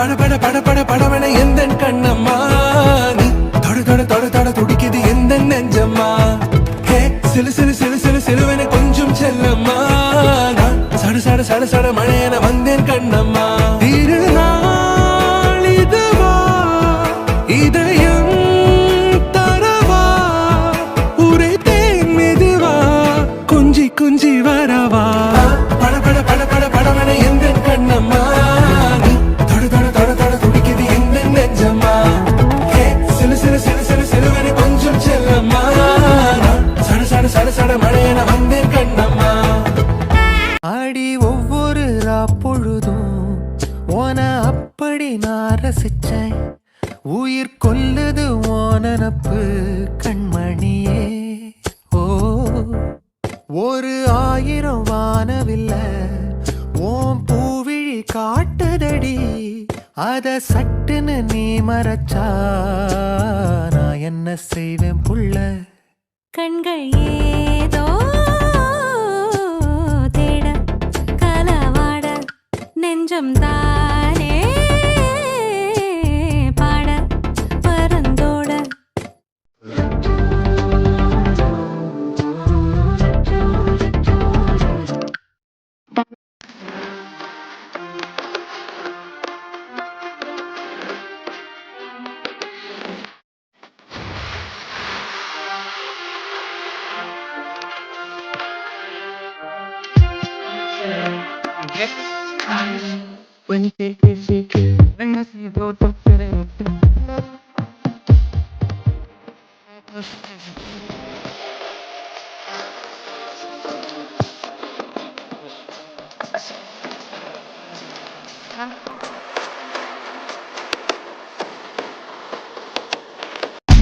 பட பட பட படவன எந்த கண்ணம்மா நீ தொட தொட தொட தொட துடிக்குது எந்த நெஞ்சம்மா ஹே சிலு சிலு சிலு சிலு சிலுவன கொஞ்சம் செல்லம்மா நான் சட சட சட சட மழையன வந்தேன் கண்ணம்மா திருநாள் இதுவா இதயம் தரவா உரைத்தேன் மெதுவா குஞ்சி குஞ்சி வரவா பட பட பட பட படவன எந்த கண்ணம்மா நீ தொட தொட தொட தொட துடிக்குது எந்த நெஞ்சம்மா ஹே சிலு சிலு சிலு சிலு சிலுவன கொஞ்சம் செல்லம்மா நான் சட சட சட சட மழையன வந்தேன் கண்ணம்மா ஆடி ஒவ்வொரு பொழுதும் ஓன அப்படி நான் ரசிச்சேன் உயிர் கொல்லுது ஓனப்பு கண்மணியே ஓ ஒரு 1000 வானவில்ல ஓம் பூவிழி காட்டுதடி அத சட்டுன்னு நீ மறைச்சா நான் என்ன செய்வேன் புள்ள கண்கள் ஏதோ தேட கலவாட நெஞ்சம் தானே பாட பரந்தோட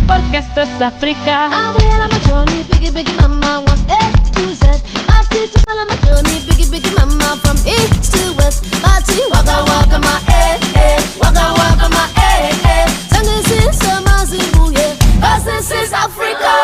Porque esto es África. Abuela Machoni, biggie biggie mama, wants A to Z. My sister Machoni, biggie mama, from east to west. Party waka waka my waka waka my Sing this is summer Zimbabwe, yeah. 'Cause this is Africa.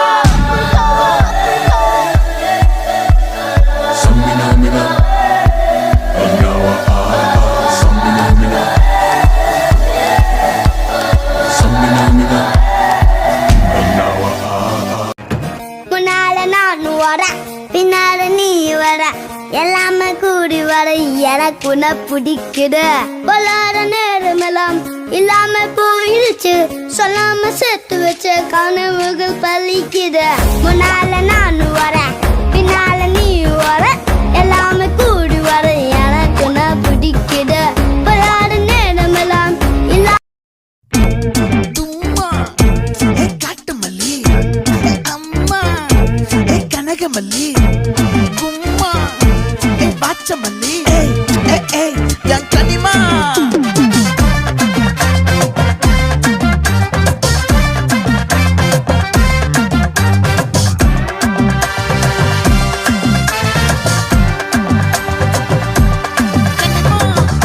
பின்னால நீ வர எல்லாமே கூடி வர எனக்கு உன்னை பிடிக்குது பொல்லாத நேரமெல்லாம் இல்லாம போயிடுச்சு சொல்லாம சேர்த்து வச்ச கனவுகள் பலிக்குது முன்னால நான் வர பின்னால நீ வர எல்லாமே கூடி வர எனக்கு உன்னை பிடிக்குது பொல்லாத நேரமெல்லாம் இல்லாம காட்டுமல்லி அம்மா கனகமல்லி கும்மா பாச்சமல்லி என் கனிமா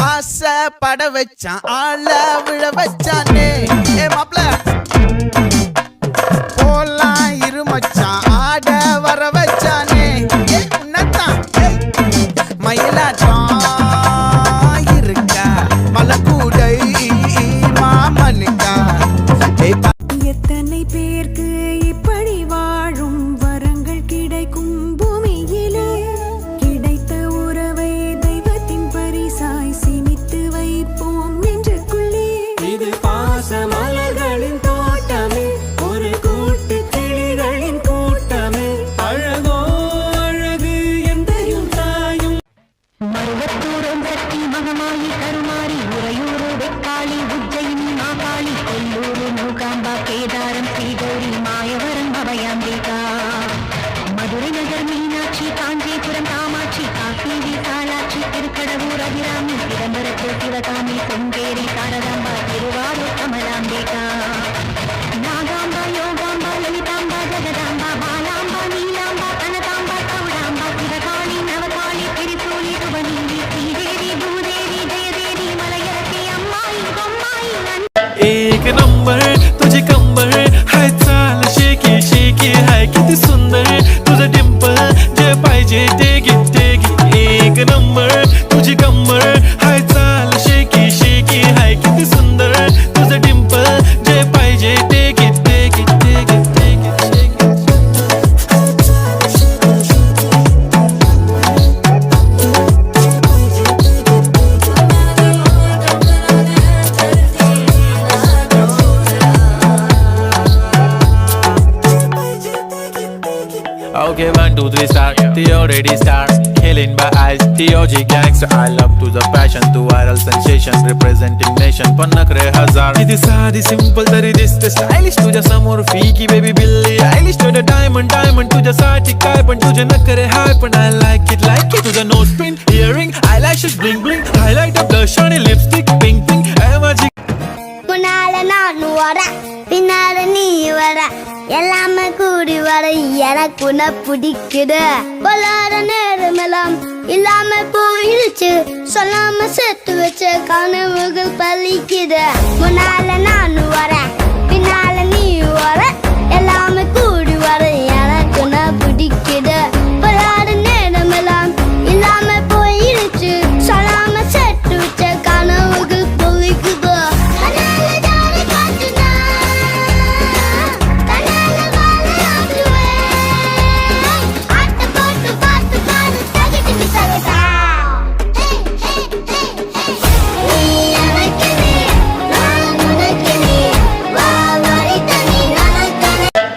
ஆசை பட வச்சான் ஆள விழ வச்சானே மாப்பிள்ள போலாம் இருமச்சான் ஆட வர வச்சானே உன்னத்தான் மயிலாட்டம் இருக்கா மலக்கூடை மாமனுக்கா எத்தனை பேருக்கு இப்படி வாழும் வரங்கள் கிடைக்கும் பூமியிலே கிடைத்த உறவை தெய்வத்தின் பரிசாய் சிமித்து வைப்போம் நெஞ்சுக்குள்ளே இது பாச மலர்களின் தோட்டமே ஒரு கூட்டு கிளிகளின் கூட்டமே அழகோ அழகு எந்தையும் தாயும் மருவத்தூரம் சக்தி மகமாயி கருமாரி உறையூரு வெக்காளி உஜ்ஜயினி மாகாளி கொல்லூரு மூகாம்பா கேதாரம் ஸ்ரீகௌரி மாயவரம் அபயாம்பிகா மதுரை நகர் மீனாட்சி காஞ்சிபுரம் காமாட்சி காசி விசாலாட்சி திருக்கடவூர் அபிராமி சிதம்பரத்தில் சிவகாமி சுங்கேரி சாரதாம்பா திருவாரூர் கமலாம்பிகா நாகாம்பா யோகாம்பா லலிதாம்பா ஜெகதாம்பா பாலாம்பா நீலாம்பா கனகாம்பா கௌடாம்பா சிவகாளி நவகாளி திரிசூலி சுபநீலி ஸ்ரீதேவி பூதேவி ஜெயதேவி மலையரசி அம்மாயி பொம்மாயி एक नंबर तुझे कंबर हाय चाल शेकी शेकी हाय किती सुंदर तुझं डिंपल जे पाहिजे ते घे एक नंबर तुझी कंबर हाय चाल shaky shaky 1, 2, 3 star. The already star. Killing by eyes. The OG gangster. I love to the passion, to viral sensation. Representing nation. Pannakre hazar. It is sadi simple. Tari this the stylish. Tuja samor fiki baby Billy Eilish. To the diamond. Tuja sati kai pan. Tuja nakare hype and I like it. To the nose pin, earring, eyelashes bling bling. Highlight of blush on a lipstick. Pink pink. Magic. முன்னால நான் வர பின்னால நீ வர எல்லாமே கூடி வர எனக்கு உன்னை பிடிக்குது பொல்லாத நேரமெல்லாம் இல்லாம போயிடுச்சு சொல்லாம சேர்த்து வச்ச கனவுகள் பலிக்குது முன்னால நான் வர பின்னால நீ வர எல்லாமே கூடி வர எனக்கு உன்னை பிடிக்குது பொல்லாத நேரமெல்லாம் இல்லாம போயிடுச்சு சொல்லாம சேர்த்து வச்ச கனவுகள் பலிக்குது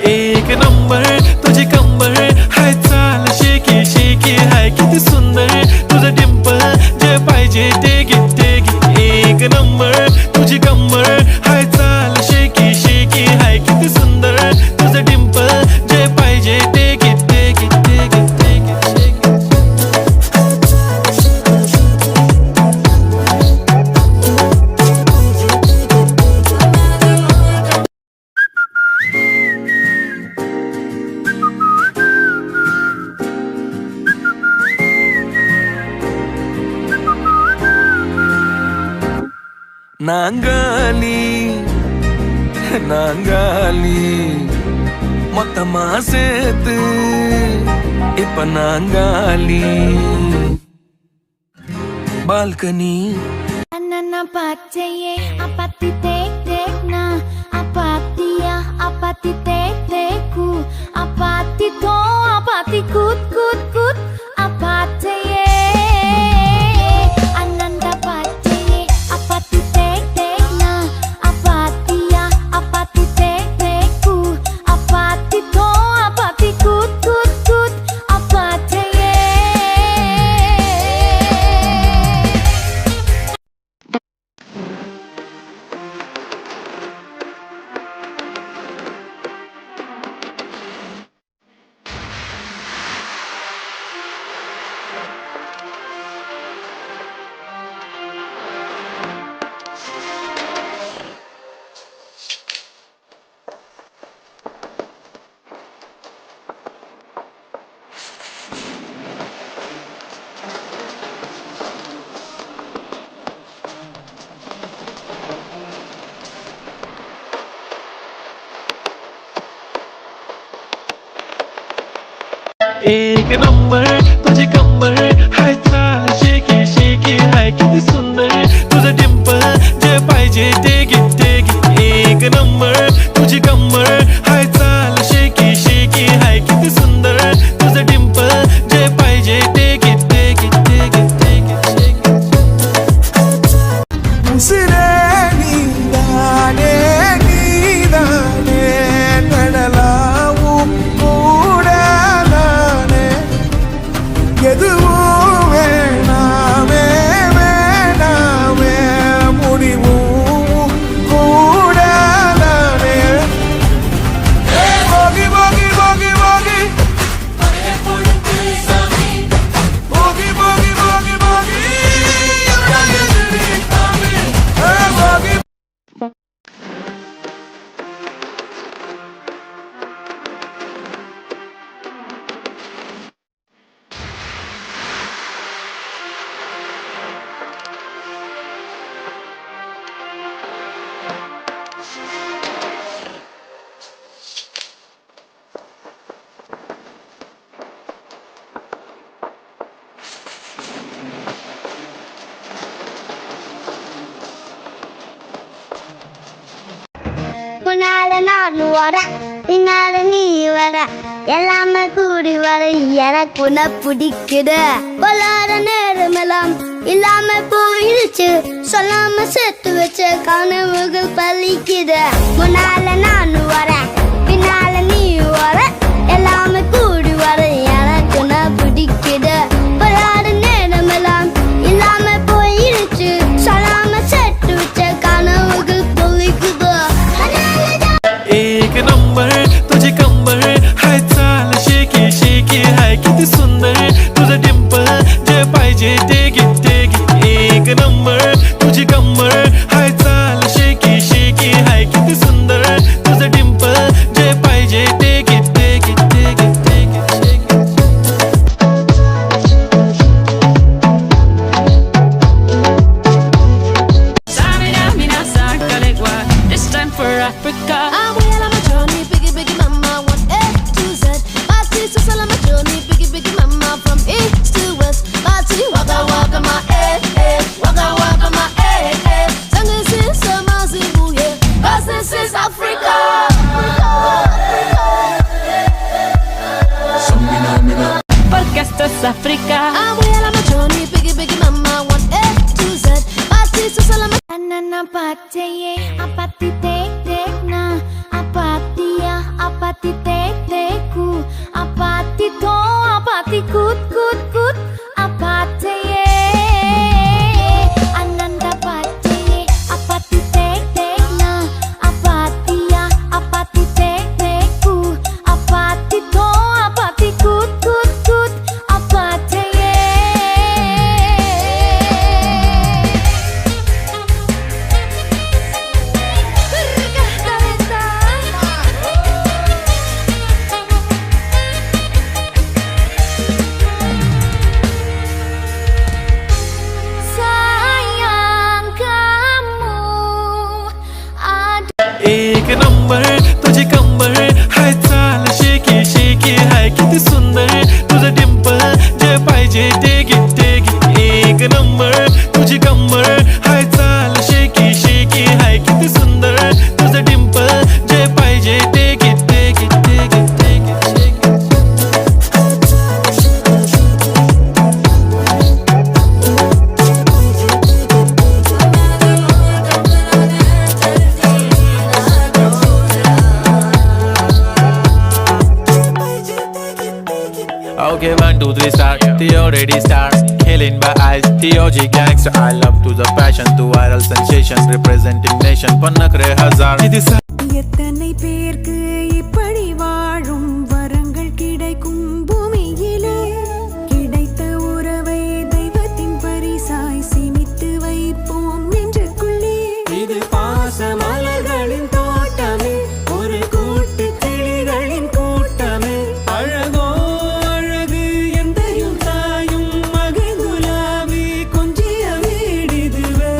एक नंबर तुझे कंबर हाय चाल शेकी शेकी हाय किती सुंदर तुझं डिंपल जे पाहिजे टेक इट एक नंबर तुझी कंबर हाय चाल शेकी शेकी हाय किती सुंदर तुझं डिंपल जे पाहिजे टेक इट நாங்காலி நாங்காலி மொத்தமா சேர்த்து இப்ப நாங்காலி balcony Anana pachaye apati tek tek na apatia apati tek teku apati to apati kut kut kut apataye ananda pachaye apati tek tek na apatia apati tek teku apati to apati kut kut kut apataye एक number तुझी कंबर हाय चाल shaky shaky हाय किती सुंदर तुझं डिंपल जे पाहिजे take it एक number तुझी कंबर हाय चाल शेकी शेकी हाय किती सुंदर तुझं डिंपल जे पाहिजे टेक इट உசிரே நீதானே நீதானே கடலாவும் கூடலானே எதுவும் வேணாமே வேணாமே முடிவும் கூடலானே போகி போகி போகி போகி போகி போகி போகி போகி முன்னால நான் வர பின்னால நீ வர எல்லாமே கூடி வர எனக்கு உன்னை பிடிக்குது பொல்லாத நேரமெல்லாம் இல்லாம போயிடுச்சு சொல்லாம சேர்த்து வச்ச கனவுகள் பலிக்குது முன்னால நான் வர பின்னால நீ வர எல்லாமே கூடி வர எனக்கு Africa. I'm well on my journey, biggie, biggie, mama, one A to Z. Party to sell on my journey, biggie, biggie, mama, from east to west. Party, waka, waka, my waka, waka, my Song is in summer, Zimbabwe, 'cause this is Africa. Podcasters Africa. I'm well on my journey, biggie, biggie, mama, one A to Z. Party to sell on my Anana pachaye apati tek tek na apati ya apati tek tek ku apati to apati kut kut kut apataye Ananda pachaye apati tek tek na apati ya apati tek tek ku apati to apati kut kut kut apataye sayang kamu ada एक number तुझी कंबर हाय चाल shaky shaky हाय किती सुंदर तुझं डिंपल जे पाहिजे ते एक नंबर तुझी कंबर हाय चाल शेकी शेकी हाय किती सुंदर तुझं डिंपल जे पाहिजे ते Okay, 1, 2, 3, start. The already start. Killing by eyes. TOG gangster. I love to the passion, to viral sensation, representing nation. Pannakre hazar. எத்தனை பேருக்கு இப்படி வாழும் வரங்கள் கிடைக்கும் பூமியிலே கிடைத்த உறவை தெய்வத்தின் பரிசாய் சேமித்து வைப்போம் நெஞ்சுக்குள்ளே இது பாச மலர்களின் தோட்டமே ஒரு கூட்டு கிளிகளின் கூட்டமே அழகோ அழகு எந்தையும் தாயும் மகிழ்ந்துலாவி கொஞ்சிய வீடிதுவே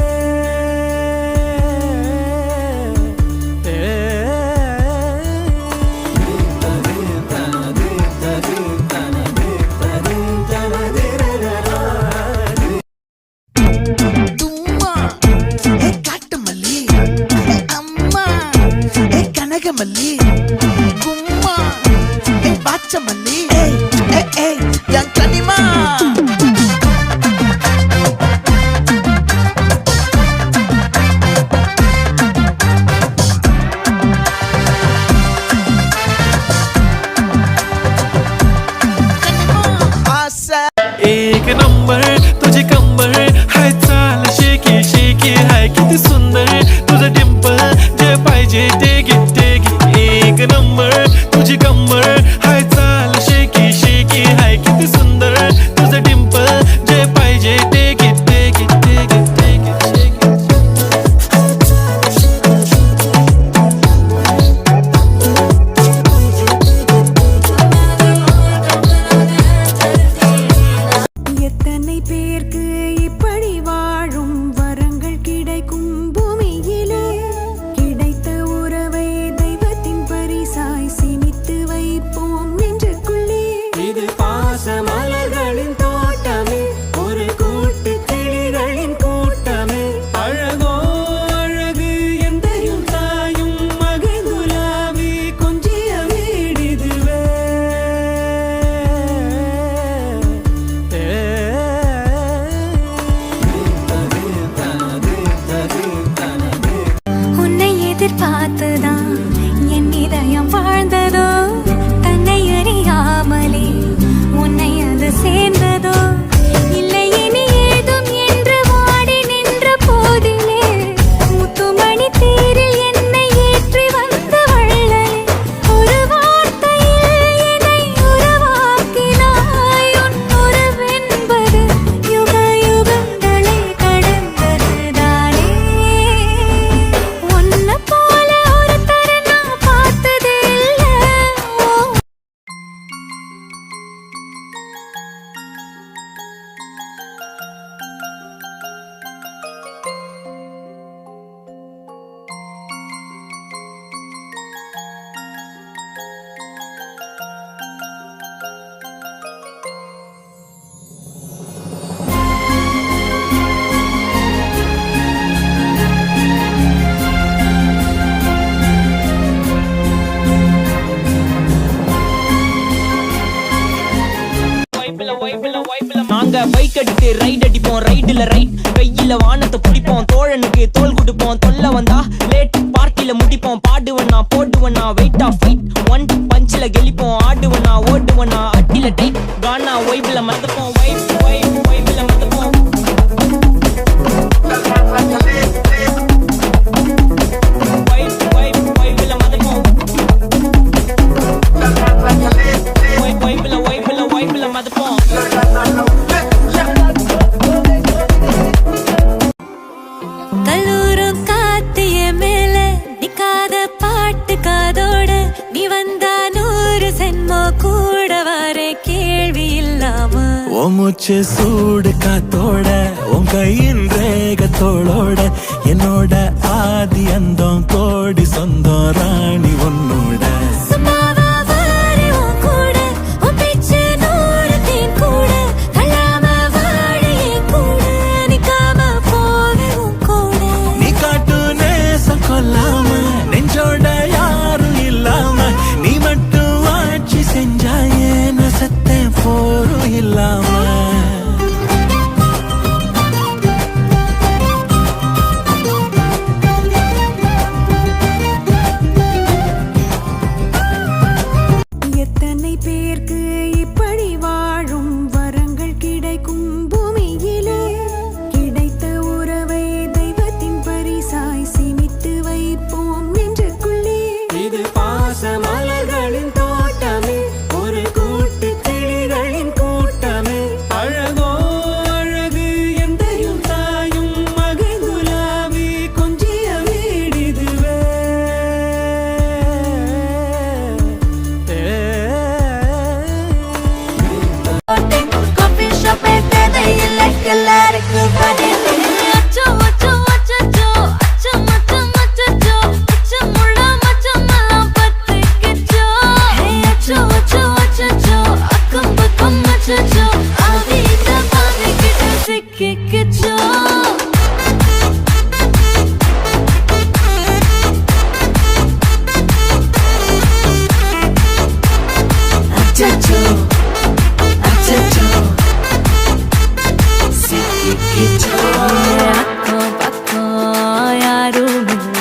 பைக் எடுத்து ரைட் அடிப்போம் ரைடுல ரைட் வெயில வானத்தை பிடிப்போம் தோழனுக்கு தோல் கொடுப்போம் தொல்ல வந்தா லேட் பார்ட்டில முடிப்போம் பாடுவனா போடுவனா வெயிட் ஆஃப் ஃபைட் ஒன் பஞ்சில கெளிப்போம் ஆடுவனா ஓடுவனா அட்டில டைட் கானா வைப்ல மதப்போம் வைப்ல மதப்போம் கல்லூரும் காத்திய மேல நிக்காத பாட்டு காதோட நீ வந்தா 100 சென்மோ கூட வர கேள்வி இல்லாம ஓ மூச்சு சூடு காத்தோட உன் கையின் ரேகத்தோளோட என்னோட ஆதி அந்தம் கோடி சொந்தம் ராணி உன்னோட சும்மாவா வாரி உன் கூட உன் பேச்சு 100 தேன் கூட கல்லாம வாழ என் கூட நிக்காம போவே உன் கூட நீ காட்டு நேசம் கொல்லாம நெஞ்சோட யாரும் இல்லாம நீ மட்டும் ஆட்சி செஞ்சாயே நசத்தே போரும் இல்லாம எத்தனை பேருக்கு இப்படி வாழும் வரங்கள் கிடைக்கும் பூமியிலே கிடைத்த உறவை தெய்வத்தின் பரிசாய் சேமித்து வைப்போம் நெஞ்சுக்குள்ளே இது பாச மலர்களின் தோட்டமே ஒரு கூட்டு கிளிகளின் கூட்டமே அழகோ அழகு எந்தையும் தாயும் மகிழ்ந்துலாவி கொஞ்சிய வீடிதுவே Coffee shop அச்சோ அச்சோ அச்சோ அச்சம் அச்சம் அச்சோ அச்சமுள்ள மச்சமெல்லாம் பத்திக்கிச்சோ அச்சோ அச்சோ அச்சோ அக்கம் பக்கம் அச்சோ ஆதிட்ட பாதிக்கிட்ட சிக்கிக்கிச்சோ அச்சச்சோ அச்சச்சோ சிக்கிக்கிச்சோ அக்கம் பக்கம் யாரும் இல்ல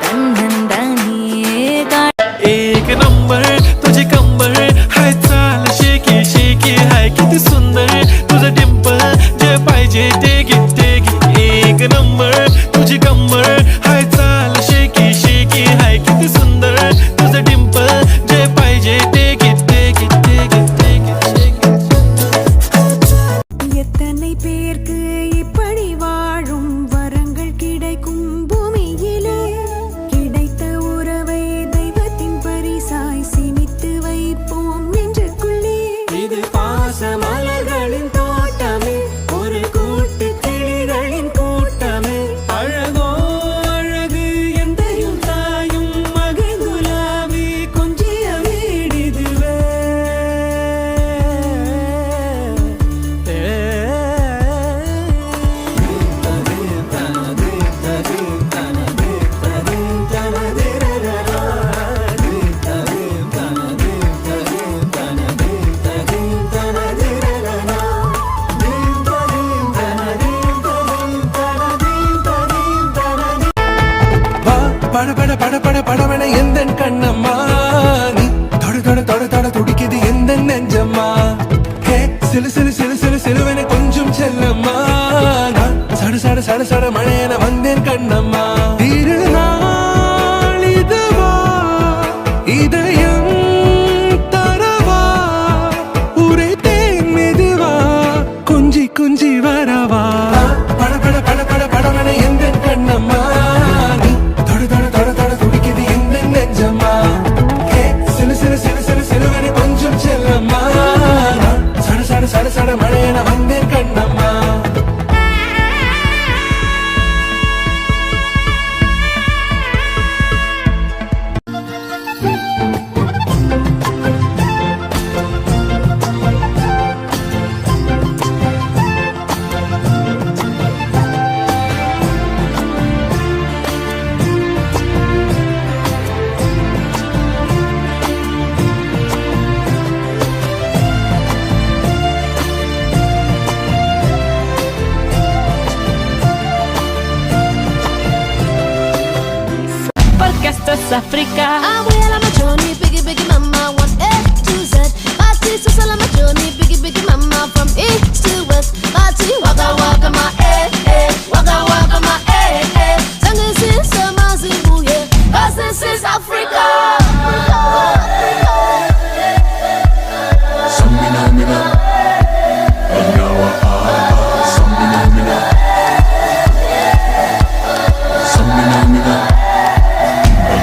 தன்னந்தனியே एक नंबर तुझे कंबर हाय चाल शेकी शेकी हाय किती सुंदर तुझं डिंपल जे पाहिजे ते घे एक नंबर तुझी कंबर हाय चाल शेकी शेकी हाय किती सुंदर तुझं डिंपल जे पाहिजे ते घे எத்தனை பேருக்கு இப்படி வாழும் வரங்கள் கிடைக்கும் பூமியிலே கிடைத்த உறவை தெய்வத்தின் பரிசாய் சேமித்து வைப்போம் நெஞ்சுக்குள்ளே இது பாச மலர்களின் தோட்டமே ஒரு கூட்டு கிளிகளின் கூட்டமே அழகோ அழகு எந்தையும் தாயும் மகிழ்ந்துலாவி கொஞ்சிய வீடிதுவே பட பட பட பட படவன எந்த கண்ணம்மா நீ தொட தொட தொட தொட துடிக்குது எந்த நெஞ்சம்மா ஹே சிலு சிலு சிலு சிலு சிலுவன கொஞ்சம் செல்லம்மா நான் சட சட சட சட மழையன வந்தேன் கண்ணம்மா திருநாள் இதுவா இதயம் தரவா உரைத்தேன் மெதுவா குஞ்சி குஞ்சி வரவா பட பட பட பட படவன எந்த கண்ணம்மா நீ தொட தொட தொட தொட துடிக்குது எந்த நெஞ்சம்மா ஹே சிலு சிலு சிலு சிலு சிலுவன கொஞ்சம் செல்லம்மா நான் சட சட சட சட மழையன வந்தேன் Kannamma Africa. I'm well on my journey, biggie, biggie, mama, one A to Z. Party, so on my journey, biggie, biggie, mama, from east to west. Party, waka, waka, my waka, waka, my Singing since the Mazibu, yeah, 'cause this is Africa.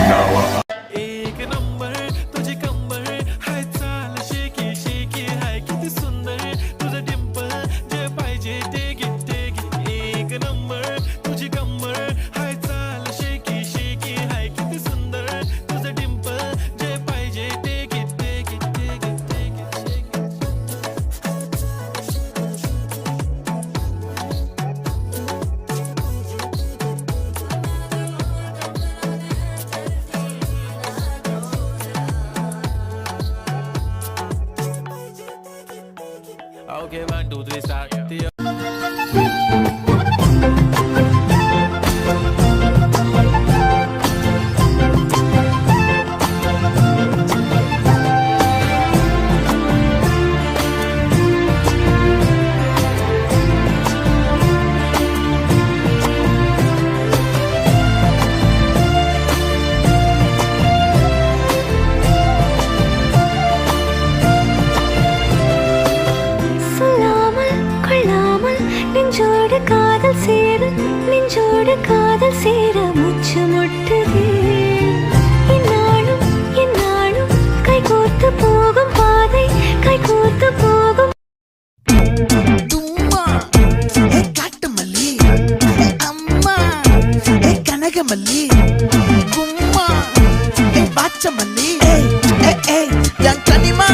एक number तुझी कंबर हाय चाल shaky shaky हाय किती सुंदर तुझं डिंपल जे पाहिजे take it एक number तुझी कंबर हाय चाल शेकी शेकी हाय किती सुंदर तुझं डिंपल जे पाहिजे टेक इट Okay, 1, 2, 3, start. சொல்லாமல் கொள்ளாமல் நெஞ்சோடு காதல் சேர நெஞ்சோடு காதல் சேர மூச்சு முட்டுதே இந்நாளும் எந்நாளும் கைகோர்த்து போகும் பாதை கைகோர்த்து போகும் தும்மா ஏ காட்டுமல்லி ஏ அம்மா ஏ கனகமல்லி கும்மா ஏ பாச்சமல்லி ஏ என் கனிமா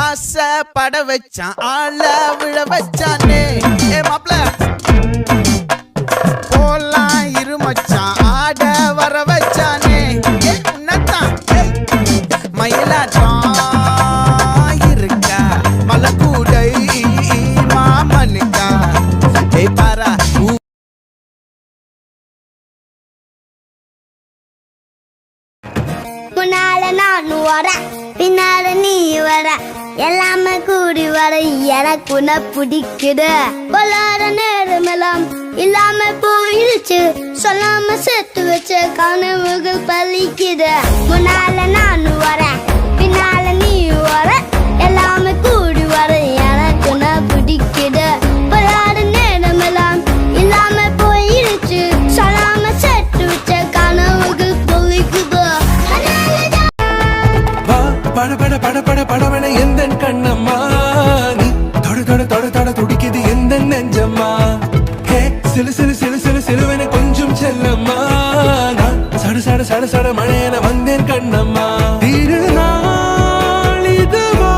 ஆசை பட வச்சான் ஆள விழ வச்சானே ஏ மாப்ள போலாம் இரு மச்சான் ஆட வர வச்சானே ஏ உன்னத்தான் மயிலாட்டம் இருக்கா மலக்கூடை மாமனுக்கா ஏ பாரா முன்னால நான் வரேன் பின்னால நீ வர எல்லாமே கூடி வர எனக்கு உன்னை பிடிக்குது பொல்லாத நேரமெல்லாம் இல்லாம போயிடுச்சு சொல்லாம சேர்த்து வச்ச கனவுகள் பலிக்குது முன்னால நான் வரேன் பின்னால நீ வர எல்லாமே கூடி வர எனக்கு உன்னை பிடிக்குது பொல்லாத நேரமெல்லாம் இல்லாம போயிடுச்சு சொல்லாம சேர்த்து வச்ச கனவுகள் பலிக்குது வா பட பட பட பட படவன எந்தன் கண்ணம்மா நீ தொட தொட தொட தொட துடிக்குது எந்த நெஞ்சம்மா ஹே சிலு சிலு சிலு சிலு சிலுவன கொஞ்சம் செல்லம்மா நான் சட சட சட சட மழையன வந்தேன் கண்ணம்மா திருநாள் இதுவா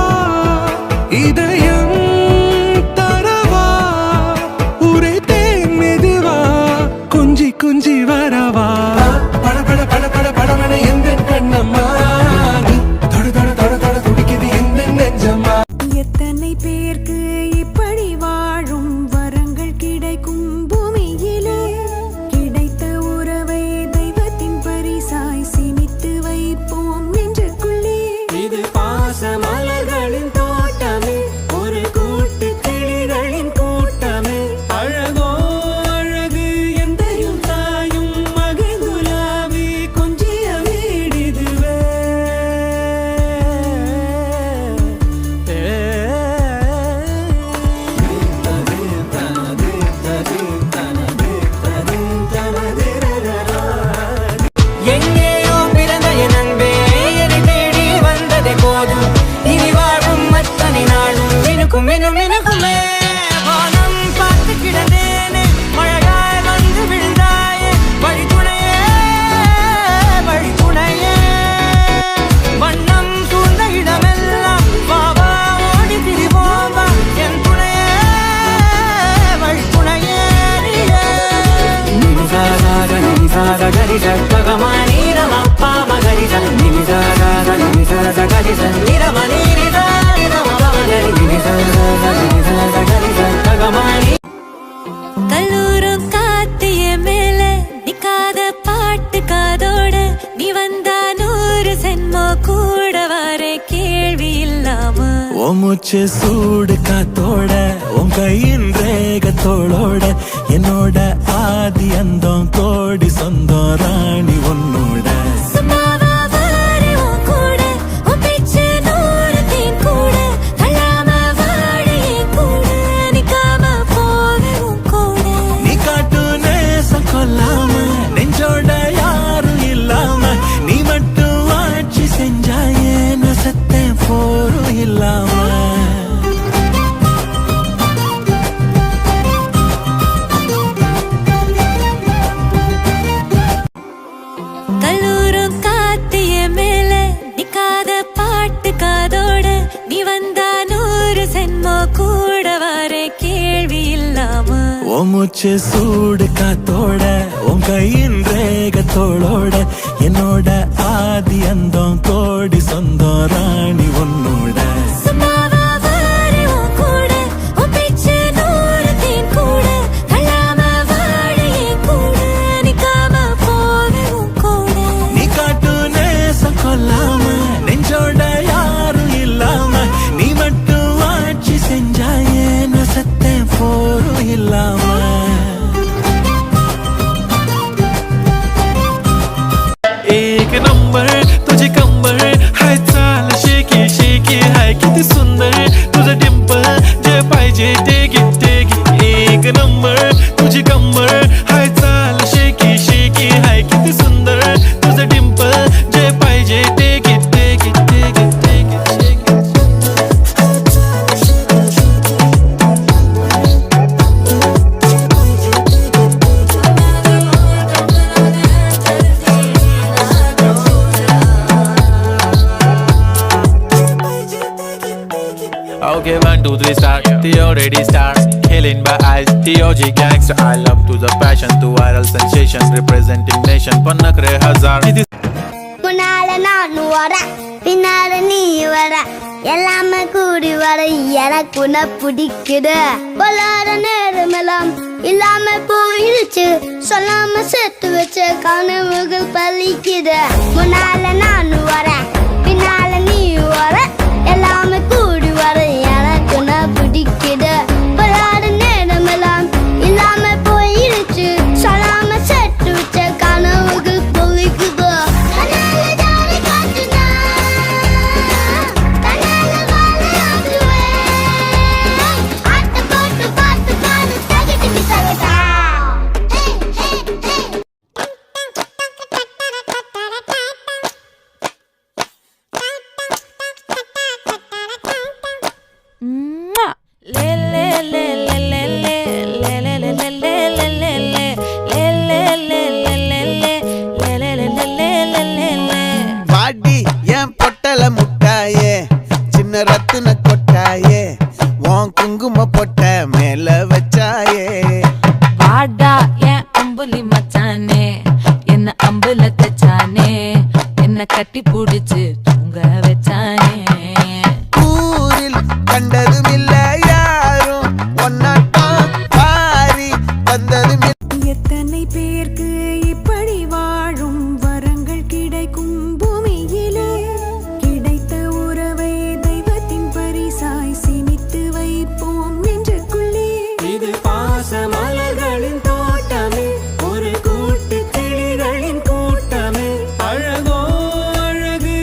இதயம் தரவா உரைத்தேன் மெதுவா குஞ்சி குஞ்சி வரவா பட பட பட பட படவன எந்தன் கண்ணம்மா நீ தொட தொட தொட தொட துடிக்குது எந்த நெஞ்சம்மா எத்தனை பேருக்கு இப்படி வாழும் வரங்கள் கிடைக்கும் பூமியிலே கிடைத்த உறவை தெய்வத்தின் பரிசாய் சினித்து வைப்போம் நெஞ்சுக்குள்ளே இது பாச மலர்களின் தோட்டமே ஒரு கூட்டு கிளிகளின் கூட்டமே அழகோ அழகு எந்தையும் தாயும் மகிழ்ந்துலாவி கொஞ்சிய வீடிதுவே எங்கேயோ பிறந்த என் அன்பே என்னை தேடி வந்ததே போதும் இனி வாழும் அத்தனை நாளும் மினுக்கும் மினும் மினுக்குமே வானம் பார்த்து கிடந்தேனே மழையாய் வந்து விழுந்தாயே வழி துணையே வண்ணம் சூழ்ந்த இடமெல்லாம் வாவா ஓடி திரிவோம் வா என் துணையே வழி துணையே நிமிஷ கரி பகமானி ரமப்பா மகரி நிமிஷ கல்லூரும் காத்திய மேல நிக்காத பாட்டு காதோட நீ வந்தா 100 சென்மோ கூட வர கேள்வி இல்லாம ஓ மூச்சு சூடு காத்தோட உன் கையின் ரேகத்தோளோட என்னோட ஆதி அந்தம் கோடி சொந்தம் ராணி உன்னோட சும்மாவா வாரே உன் கூட உன் பேச்சு 100 தேன் கூட தள்ளாம வாழே கூட நிக்காம போவே உன் கூட நீ காட்டு நேசம் கொல்லாம நெஞ்சோட யாரும் இல்லாம நீ மட்டும் ஆட்சி செஞ்சாயே நசத்தேன் போரும் இல்லாம கல்லூரும் காத்திய மேல நிக்காத பாட்டு காதோட நீ வந்தா 100 சென்மோ கூட வர கேள்வி இல்லாம ஓ மூச்சு சூடு காத்தோட உன் கையின் ரேகத்தோளோட என்னோட ஆதி அந்தம் கோடி சொந்தம் ராணி உன்னோட சும்மாவா வாரே உன் கூட உன் பேச்சு 100 தேன் கூட தள்ளாம வாழே கூட நிக்காம போவே உன் கூட நீ காட்டு நேசம் கொல்லாம நெஞ்சோட யாரும் இல்லாம நீ மட்டும் ஆட்சி செஞ்சாயே நசத்தேன் போரும் இல்லாம एक नंबर तुझे कंबर हाय चाल शेकी शेकी हाय किती सुंदर तुझं डिंपल जे पाहिजे टेक इट एक नंबर तुझी कंबर हाय चाल शेकी शेकी हाय किती सुंदर तुझं डिंपल जे पाहिजे take it Okay, 1, 2, 3 start. The already start. Killing by eyes. TOG gangster. I love to the passion, to viral sensation, representing nation. Panakre hazar. முன்னால நான் வர பின்னால நீ வர எல்லாமே கூடி வர எனக்கு உன்னை பிடிக்குது பொல்லாத நேரமெல்லாம் இல்லாம போயிடுச்சு சொல்லாம சேர்த்து வச்ச கனவுகள் பலிக்குது முன்னால நான் வர பின்னால நீ வர எல்லாமே கூடி வர எனக்கு உன்னை பிடிக்குது பொல்லாத நேரமெல்லாம் இல்லாம போயிடுச்சு சொல்லாம சேர்த்து வச்ச கனவுகள் பலிக்குது வாடி என் பொட்டல முட்டாயே சின்ன ரத்தின கொட்டாயே உன் குங்கும பொட்ட மேல வச்சாயே வாடா என் அம்புலி மச்சானே என்ன அம்புல தச்சானே என்ன கட்டி புடிச்சு தூங்க வச்சானே ஊரில் கண்டதும் இல்ல யாரும் ஒன்னாட்டம் பாரி வந்ததும் எத்தனை பேருக்கு இப்படி வாழும் வரங்கள் கிடைக்கும் பூமியிலே கிடைத்த உறவை தெய்வத்தின் பரிசாய் சினித்து வைப்போம் நெஞ்சுக்குள்ளே இது பாச மலர்களின் தோட்டமே ஒரு கூட்டு கிளிகளின் கூட்டமே அழகோ அழகு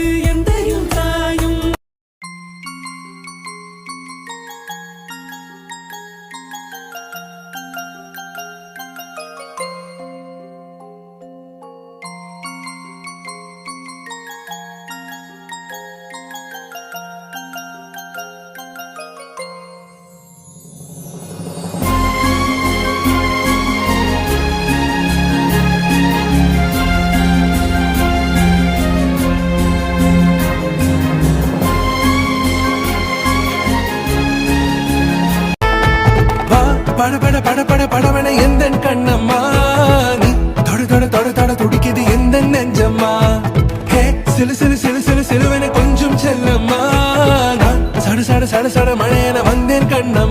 சட சட மழையென வந்தேன் கண்ணா